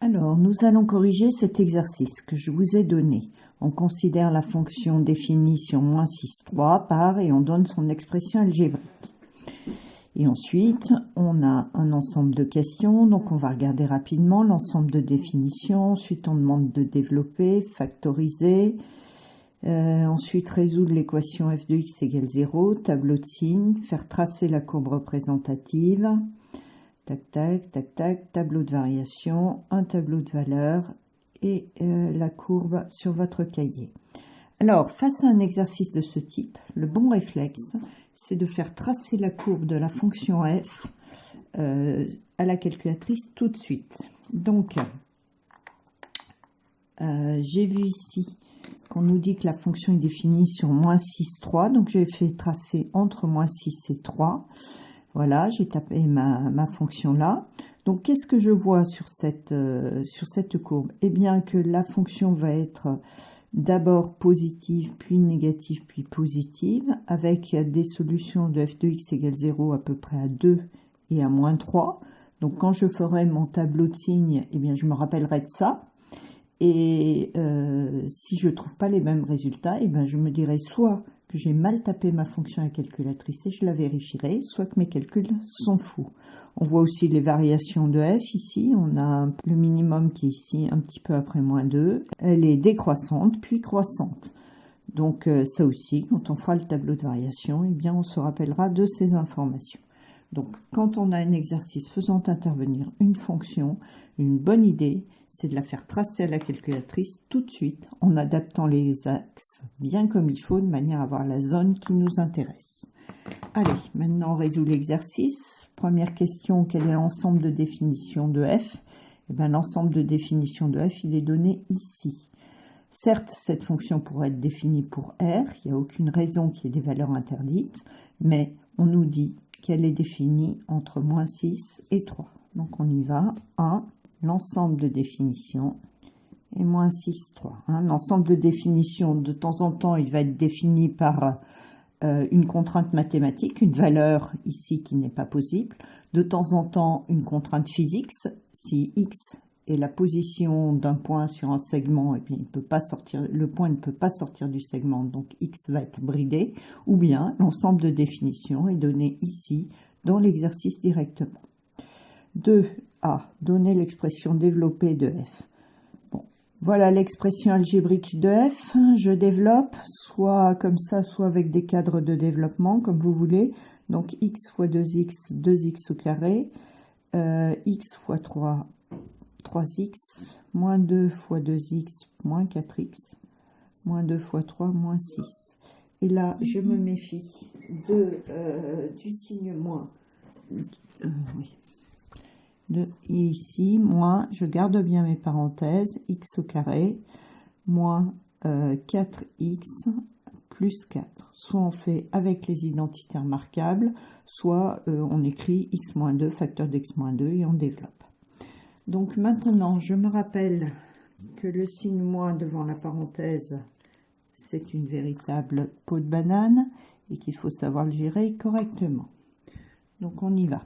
Alors, nous allons corriger cet exercice que je vous ai donné. On considère la fonction définie sur moins 6, 3 par et on donne son expression algébrique. Et ensuite, on a un ensemble de questions, donc on va regarder rapidement l'ensemble de définitions. Ensuite, on demande de développer, factoriser. Ensuite, résoudre l'équation f de x égale 0, tableau de signes, faire tracer la courbe représentative. Tac, tac, tac, tac, tableau de variation, un tableau de valeur et la courbe sur votre cahier. Alors, face à un exercice de ce type, le bon réflexe, c'est de faire tracer la courbe de la fonction f à la calculatrice tout de suite. Donc, j'ai vu ici qu'on nous dit que la fonction est définie sur moins 6, 3. Donc, j'ai fait tracer entre moins 6 et 3. Voilà, j'ai tapé ma fonction là. Donc, qu'est-ce que je vois sur cette courbe? Eh bien, que la fonction va être d'abord positive, puis négative, puis positive, avec des solutions de f de x égale 0 à peu près à 2 et à moins 3. Donc, quand je ferai mon tableau de signes, eh bien, je me rappellerai de ça. Et si je ne trouve pas les mêmes résultats, eh bien, je me dirai soit que j'ai mal tapé ma fonction à la calculatrice et je la vérifierai, soit que mes calculs sont fous. On voit aussi les variations de f ici. On a le minimum qui est ici un petit peu après moins 2. Elle est décroissante puis croissante. Donc ça aussi, quand on fera le tableau de variation, eh bien, on se rappellera de ces informations. Donc quand on a un exercice faisant intervenir une fonction, une bonne idée, c'est de la faire tracer à la calculatrice tout de suite en adaptant les axes bien comme il faut de manière à avoir la zone qui nous intéresse. Allez, maintenant on résout l'exercice. Première question, quel est l'ensemble de définition de f? Eh bien, l'ensemble de définition de f, il est donné ici. Certes, cette fonction pourrait être définie pour r, il n'y a aucune raison qu'il y ait des valeurs interdites, mais on nous dit qu'elle est définie entre moins 6 et 3. Donc on y va. 1. L'ensemble de définition et moins 6, 3. L'ensemble de définition, de temps en temps, il va être défini par une contrainte mathématique, une valeur ici qui n'est pas possible. De temps en temps, une contrainte physique. Si x est la position d'un point sur un segment, et puis il peut pas sortir, le point ne peut pas sortir du segment, donc x va être bridé. Ou bien l'ensemble de définition est donné ici dans l'exercice directement. 2a, donner l'expression développée de f. Bon, voilà l'expression algébrique de f. Je développe, soit comme ça, soit avec des cadres de développement, comme vous voulez. Donc x fois 2x, 2x au carré, x fois 3, 3x, moins 2 fois 2x, moins 4x, moins 2 fois 3, moins 6. Et là, je me méfie du signe moins. Oui. Et ici, moins, je garde bien mes parenthèses, x au carré, moins 4x plus 4. Soit on fait avec les identités remarquables, soit on écrit x moins 2, facteur d'x moins 2, et on développe. Donc maintenant, je me rappelle que le signe moins devant la parenthèse, c'est une véritable peau de banane, et qu'il faut savoir le gérer correctement. Donc on y va.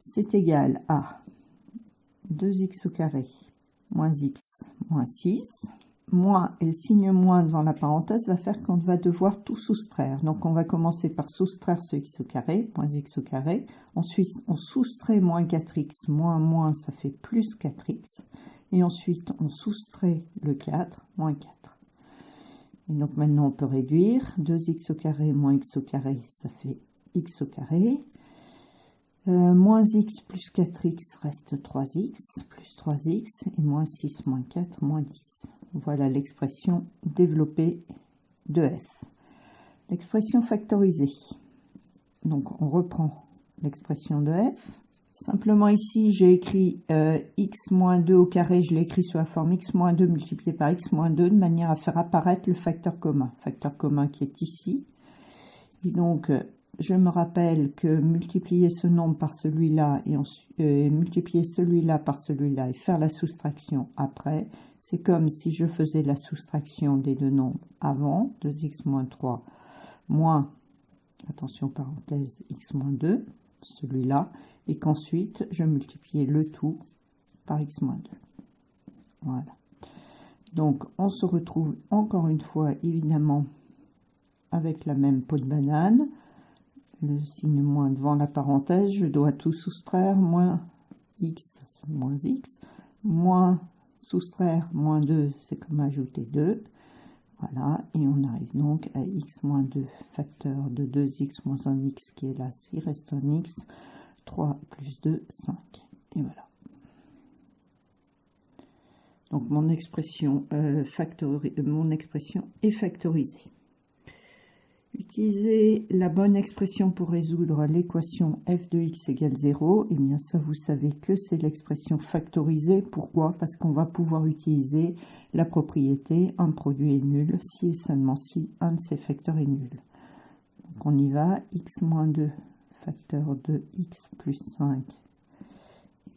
C'est égal à 2x au carré moins x moins 6. Moins et le signe moins devant la parenthèse va faire qu'on va devoir tout soustraire. Donc on va commencer par soustraire ce x au carré, moins x au carré. Ensuite on soustrait moins 4x, moins ça fait plus 4x. Et ensuite on soustrait le 4, moins 4. Et donc maintenant on peut réduire. 2x au carré moins x au carré, ça fait x au carré. Moins x plus 4x reste 3x, plus 3x, et moins 6 moins 4, moins 10. Voilà l'expression développée de f. L'expression factorisée. Donc on reprend l'expression de f. Simplement ici, j'ai écrit x moins 2 au carré, je l'ai écrit sous la forme x moins 2 multiplié par x moins 2, de manière à faire apparaître le facteur commun qui est ici. Et donc, je me rappelle que multiplier ce nombre par celui-là et multiplier celui-là par celui-là et faire la soustraction après, c'est comme si je faisais la soustraction des deux nombres avant, 2x moins 3, moins, attention parenthèse, x moins 2, celui-là, et qu'ensuite je multipliais le tout par x moins 2. Voilà. Donc, on se retrouve encore une fois, évidemment, avec la même peau de banane. Le signe moins devant la parenthèse, je dois tout soustraire, moins x, c'est moins x, moins soustraire, moins 2, c'est comme ajouter 2. Voilà, et on arrive donc à x moins 2, facteur de 2x moins 1x qui est là, s'il reste un x, 3 plus 2, 5. Et voilà. Donc mon expression, est factorisée. Utilisez la bonne expression pour résoudre l'équation f de x égale 0. Et bien ça, vous savez que c'est l'expression factorisée. Pourquoi? Parce qu'on va pouvoir utiliser la propriété un produit est nul si et seulement si un de ses facteurs est nul. Donc on y va. X moins 2 facteur de x plus 5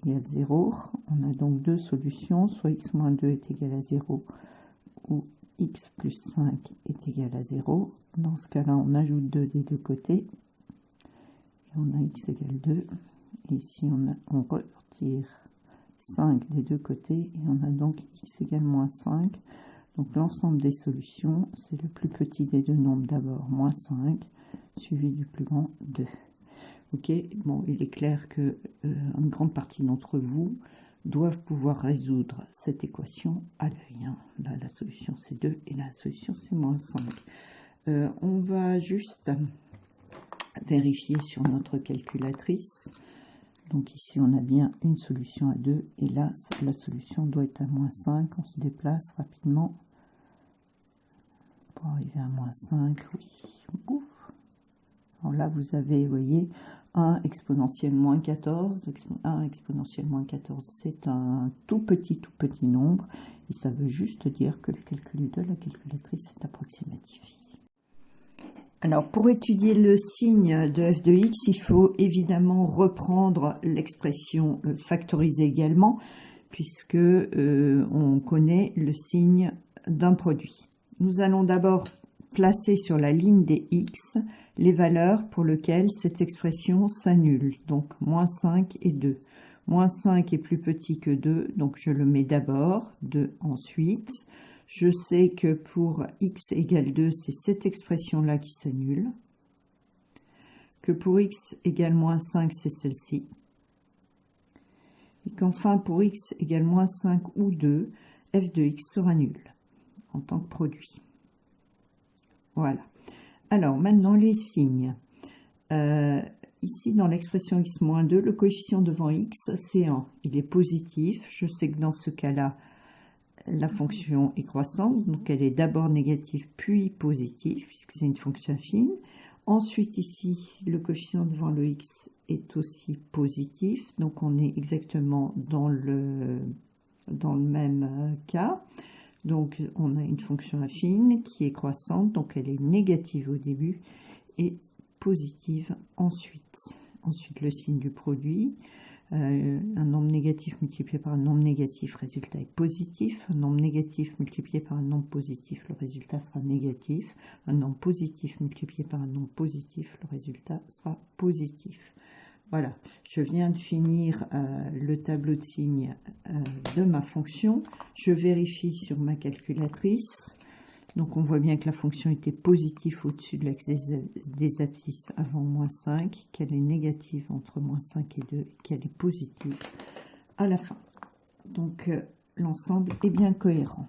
égale 0. On a donc deux solutions. Soit x moins 2 est égal à 0 ou x plus 5 est égal à 0. Dans ce cas-là, on ajoute 2 des deux côtés. Et on a x égale 2. Et ici, on retire 5 des deux côtés. Et on a donc x égale moins 5. Donc l'ensemble des solutions, c'est le plus petit des deux nombres d'abord, moins 5, suivi du plus grand, 2. Ok, bon, il est clair que une grande partie d'entre vous doivent pouvoir résoudre cette équation à l'œil. Hein. Là, la solution c'est 2 et la solution c'est moins 5. On va juste vérifier sur notre calculatrice. Donc ici on a bien une solution à 2 et là la solution doit être à moins 5. On se déplace rapidement pour arriver à moins 5. Oui, ouf. Alors là vous avez, vous voyez, 1 exponentielle moins 14, 1 exponentielle moins 14, c'est un tout petit nombre, et ça veut juste dire que le calcul de la calculatrice est approximatif ici. Alors pour étudier le signe de f de x, il faut évidemment reprendre l'expression factorisée également, puisque on connaît le signe d'un produit. Nous allons d'abord placer sur la ligne des x les valeurs pour lesquelles cette expression s'annule, donc moins 5 et 2. Moins 5 est plus petit que 2, donc je le mets d'abord, 2 ensuite. Je sais que pour x égale 2, c'est cette expression-là qui s'annule. Que pour x égale moins 5, c'est celle-ci. Et qu'enfin, pour x égale moins 5 ou 2, f de x sera nul en tant que produit. Voilà. Alors, maintenant, les signes. Ici, dans l'expression x moins 2, le coefficient devant x, c'est 1. Il est positif. Je sais que dans ce cas-là, la fonction est croissante. Donc, elle est d'abord négative, puis positive, puisque c'est une fonction affine. Ensuite, ici, le coefficient devant le x est aussi positif. Donc, on est exactement dans le même cas. Donc, on a une fonction affine qui est croissante, donc elle est négative au début et positive ensuite. Ensuite, le signe du produit. Un nombre négatif multiplié par un nombre négatif, le résultat est positif. Un nombre négatif multiplié par un nombre positif, le résultat sera négatif. Un nombre positif multiplié par un nombre positif, le résultat sera positif. Voilà, je viens de finir le tableau de signes de ma fonction. Je vérifie sur ma calculatrice. Donc on voit bien que la fonction était positive au-dessus de l'axe des abscisses avant moins 5, qu'elle est négative entre moins 5 et 2, et qu'elle est positive à la fin. Donc l'ensemble est bien cohérent.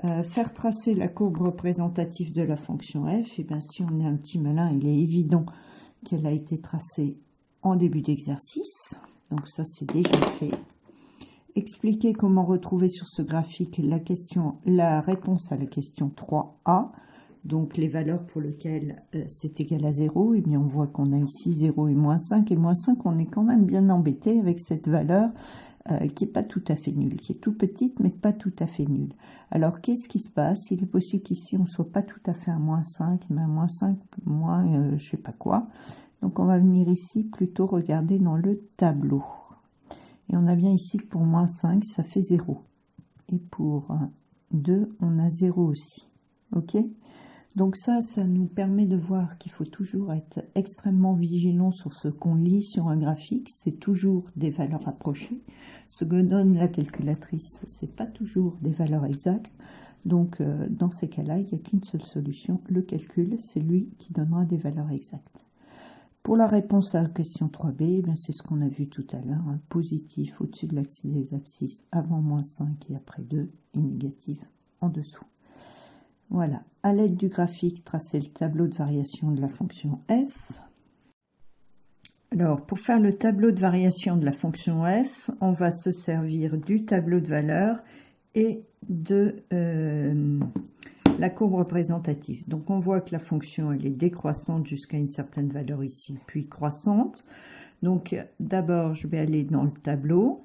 Faire tracer la courbe représentative de la fonction f, et bien si on est un petit malin, il est évident qu'elle a été tracée en début d'exercice, donc ça c'est déjà fait. Expliquer comment retrouver sur ce graphique la réponse à la question 3a, donc les valeurs pour lesquelles c'est égal à 0, et bien on voit qu'on a ici 0 et moins 5 on est quand même bien embêté avec cette valeur qui n'est pas tout à fait nulle, qui est tout petite mais pas tout à fait nulle. Alors qu'est-ce qui se passe? Il est possible qu'ici on ne soit pas tout à fait à moins 5, mais à moins 5, moins je sais pas quoi. Donc on va venir ici plutôt regarder dans le tableau. Et on a bien ici que pour moins 5, ça fait 0. Et pour 2, on a 0 aussi. Ok? Donc ça nous permet de voir qu'il faut toujours être extrêmement vigilant sur ce qu'on lit sur un graphique. C'est toujours des valeurs rapprochées. Ce que donne la calculatrice, c'est pas toujours des valeurs exactes. Donc dans ces cas-là, il n'y a qu'une seule solution. Le calcul, c'est lui qui donnera des valeurs exactes. Pour la réponse à la question 3b, eh c'est ce qu'on a vu tout à l'heure. Hein, positif au-dessus de l'axe des abscisses avant -5 et après 2, et négatif en dessous. Voilà, à l'aide du graphique, tracez le tableau de variation de la fonction f. Alors, pour faire le tableau de variation de la fonction f, on va se servir du tableau de valeur et de la courbe représentative. Donc, on voit que la fonction, elle est décroissante jusqu'à une certaine valeur ici, puis croissante. Donc, d'abord, je vais aller dans le tableau.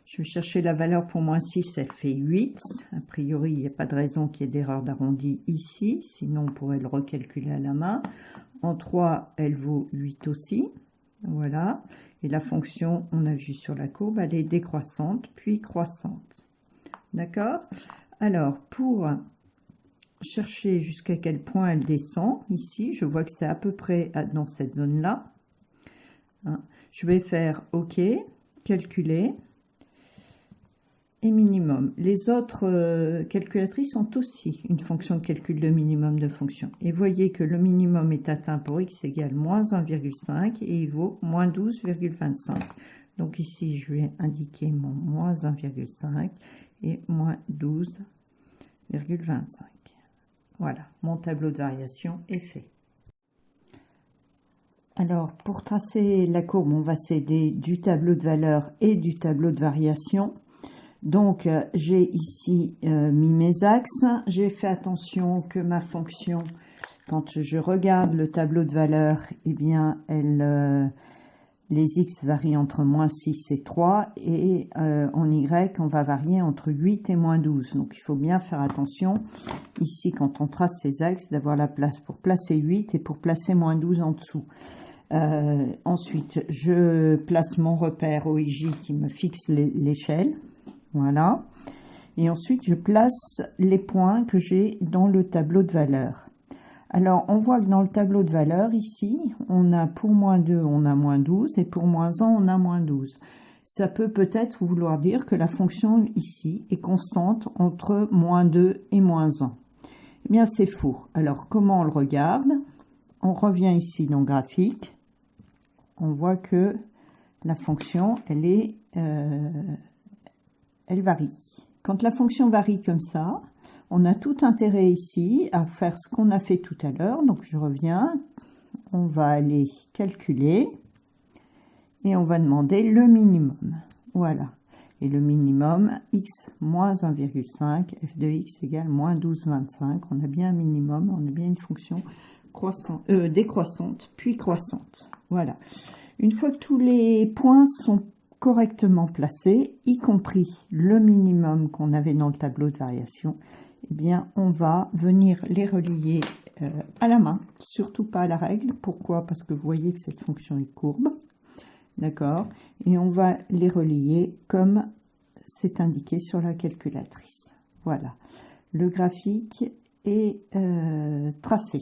Je vais chercher la valeur pour -6, elle fait 8. A priori, il n'y a pas de raison qu'il y ait d'erreur d'arrondi ici, sinon on pourrait le recalculer à la main. En 3, elle vaut 8 aussi. Voilà. Et la fonction, on a vu sur la courbe, elle est décroissante, puis croissante. D'accord? Alors, pour chercher jusqu'à quel point elle descend, ici, je vois que c'est à peu près dans cette zone-là. Hein. Je vais faire OK, calculer. Et minimum. Les autres calculatrices ont aussi une fonction de calcul de minimum de fonction. Et voyez que le minimum est atteint pour x égale -1,5 et il vaut -12,25. Donc ici, je vais indiquer mon -1,5 et -12,25. Voilà, mon tableau de variation est fait. Alors, pour tracer la courbe, on va s'aider du tableau de valeur et du tableau de variation. Donc, j'ai ici mis mes axes. J'ai fait attention que ma fonction, quand je regarde le tableau de valeur, eh bien, les x varient entre -6 et 3. Et en y, on va varier entre 8 et -12. Donc, il faut bien faire attention, ici, quand on trace ces axes, d'avoir la place pour placer 8 et pour placer -12 en dessous. Ensuite, je place mon repère OIJ qui me fixe l'échelle. Voilà. Et ensuite, je place les points que j'ai dans le tableau de valeur. Alors, on voit que dans le tableau de valeur, ici, on a pour -2, on a -12, et pour -1, on a -12. Ça peut peut-être vouloir dire que la fonction ici est constante entre -2 et -1. Eh bien, c'est faux. Alors, comment on le regarde? On revient ici dans le graphique. On voit que la fonction, elle varie. Quand la fonction varie comme ça, on a tout intérêt ici à faire ce qu'on a fait tout à l'heure. Donc, je reviens. On va aller calculer et on va demander le minimum. Voilà. Et le minimum, x moins 1,5, f de x égale -12,25. On a bien un minimum, on a bien une fonction décroissante, puis croissante. Voilà. Une fois que tous les points sont correctement placés, y compris le minimum qu'on avait dans le tableau de variation, eh bien, on va venir les relier à la main, surtout pas à la règle. Pourquoi? Parce que vous voyez que cette fonction est courbe. D'accord? Et on va les relier comme c'est indiqué sur la calculatrice. Voilà. Le graphique est tracé.